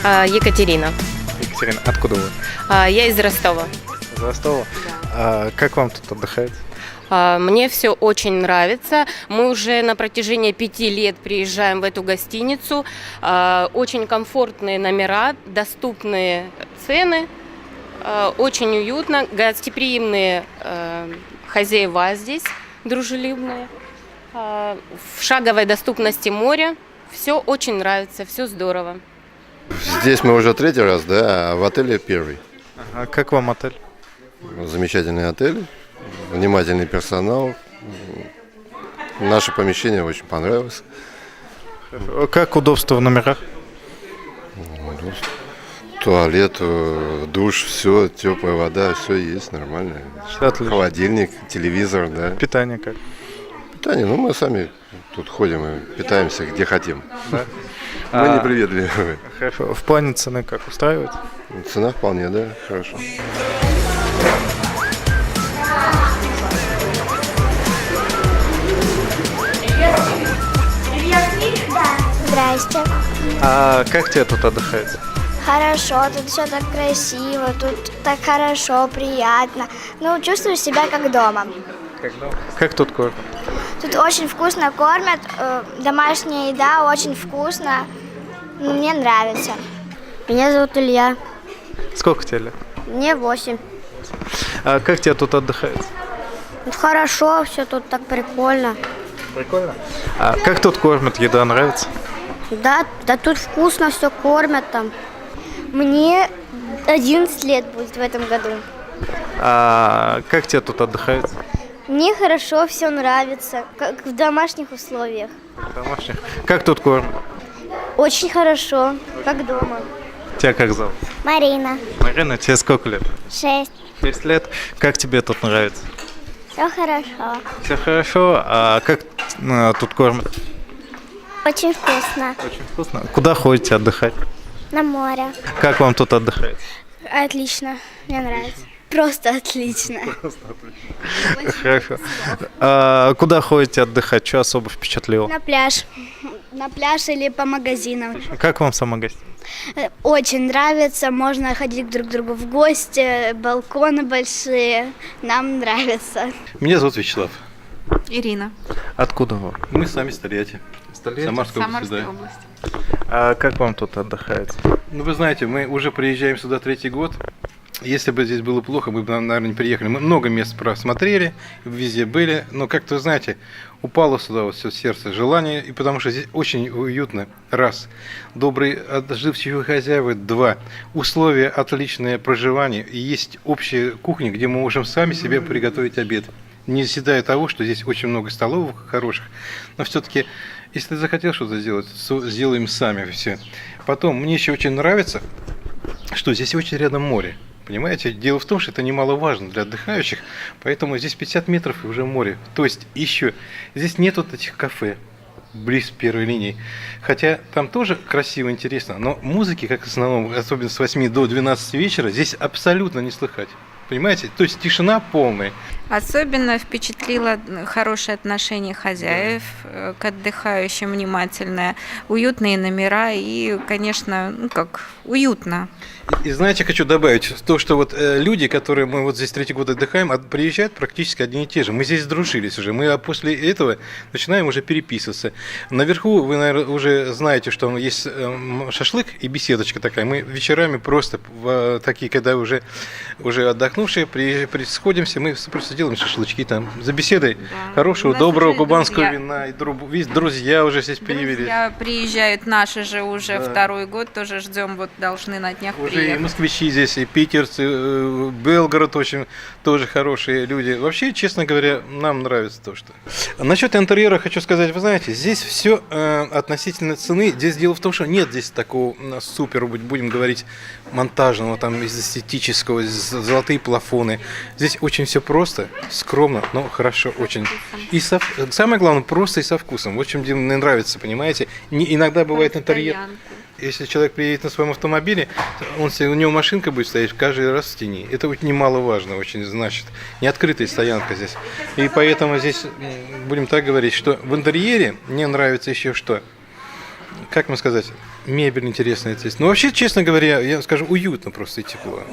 Екатерина. Екатерина, откуда вы? Я из Ростова. Из Ростова? Как вам тут отдыхать? Мне все очень нравится. Мы уже на протяжении 5 лет приезжаем в эту гостиницу. Очень комфортные номера, доступные цены, очень уютно, гостеприимные хозяева здесь, дружелюбные. В шаговой доступности море. Все очень нравится, все здорово. Здесь мы уже третий раз, да, а в отеле первый. А как вам отель? Замечательный отель, внимательный персонал. Наше помещение очень понравилось. Как удобство в номерах? Туалет, душ, все, теплая вода, все есть, нормально. Отлично. Холодильник, телевизор, да. Питание как? Питание, мы сами тут ходим и питаемся где хотим. Да? Мы неприветливы. Хорошо. В плане цены как устраивает? Цена вполне, да, хорошо. Здрасте. А как тебе тут отдыхается? Хорошо, тут все так красиво, тут так хорошо, приятно. Ну, чувствуешь себя как дома. Как тут кормят? Тут очень вкусно кормят, домашняя еда очень вкусно. Мне нравится. Меня зовут Илья. Сколько тебе лет? Мне 8. А как тебе тут отдыхается? Тут хорошо, все тут так прикольно. Прикольно. А как тут кормят? Еда нравится? Да, тут вкусно все кормят там. Мне 11 лет будет в этом году. А как тебе тут отдыхается? Мне хорошо, все нравится, как в домашних условиях. Домашних. Как тут кормят? Очень хорошо, как дома. Тебя как зовут? Марина, Марина, тебе сколько лет? 6. 6 лет. Как тебе тут нравится? Все хорошо. Все хорошо. А как тут кормят? Очень вкусно. Очень вкусно. Куда ходите отдыхать? На море. Как вам тут отдыхать? Отлично, мне нравится. Просто отлично. Хорошо. А куда ходите отдыхать? Что особо впечатлило? На пляж. На пляж или по магазинам. Как вам сама гостиница? Очень нравится, можно ходить друг к другу в гости, балконы большие. Нам нравится. Меня зовут Вячеслав. Ирина. Откуда вы? Мы сами из Тольятти. Самарской области, Самарской да. области. А как вам тут отдыхается? Ну, вы знаете, мы уже приезжаем сюда 3-й год. Если бы здесь было плохо, мы бы, наверное, не приехали. Мы много мест просмотрели, везде были, но как-то, знаете, упало сюда вот все сердце, желание, и потому что здесь очень уютно. Раз. Добрые, отзывчивые хозяева. 2. Условия отличное проживание. И есть общая кухня, где мы можем сами себе приготовить обед. Не седая того, что здесь очень много столовых хороших, но все-таки, если ты захотел что-то сделать, сделаем сами все. Потом, мне еще очень нравится, что здесь очень рядом море. Понимаете, дело в том, что это немаловажно для отдыхающих, поэтому здесь 50 метров и уже море. То есть еще здесь нет вот этих кафе близ первой линии. Хотя там тоже красиво, интересно, но музыки, как в основном, особенно с 8 до 12 вечера, здесь абсолютно не слыхать. Понимаете? То есть тишина полная. Особенно впечатлило хорошее отношение хозяев к отдыхающим, внимательное, уютные номера и, конечно, как уютно. И знаете, хочу добавить то, что вот люди, которые мы вот здесь 3-й год отдыхаем, приезжают практически одни и те же. Мы здесь сдружились уже. Мы после этого начинаем уже переписываться. Наверху вы, наверное, уже знаете, что есть шашлык и беседочка такая. Мы вечерами просто такие, когда уже отдохнувшие, сходимся, мы просто делаем шашлычки там за беседой хорошего, доброго кубанского вина. И друзья уже здесь появились. Друзья приезжают наши же уже 2-й год, тоже ждем, вот должны на днях уже приехать. и москвичи здесь, и питерцы, Белгород очень тоже хорошие люди. Вообще, честно говоря, нам нравится то, что. Насчет интерьера хочу сказать, вы знаете, здесь все относительно цены. Здесь дело в том, что нет здесь такого супер, будем говорить, монтажного, там, эстетического, золотые плафоны. Здесь очень все просто, скромно, но хорошо, очень. И самое главное, просто и со вкусом. Вот чем мне нравится, понимаете. Иногда бывает интерьер. Если человек приедет на своем автомобиле, у него машинка будет стоять каждый раз в тени. Это вот немаловажно, очень значит. Не открытая стоянка здесь. И поэтому здесь, будем так говорить, что в интерьере мне нравится еще что. как вам сказать, мебель интересная здесь. Ну, вообще, честно говоря, я скажу, уютно просто и тепло.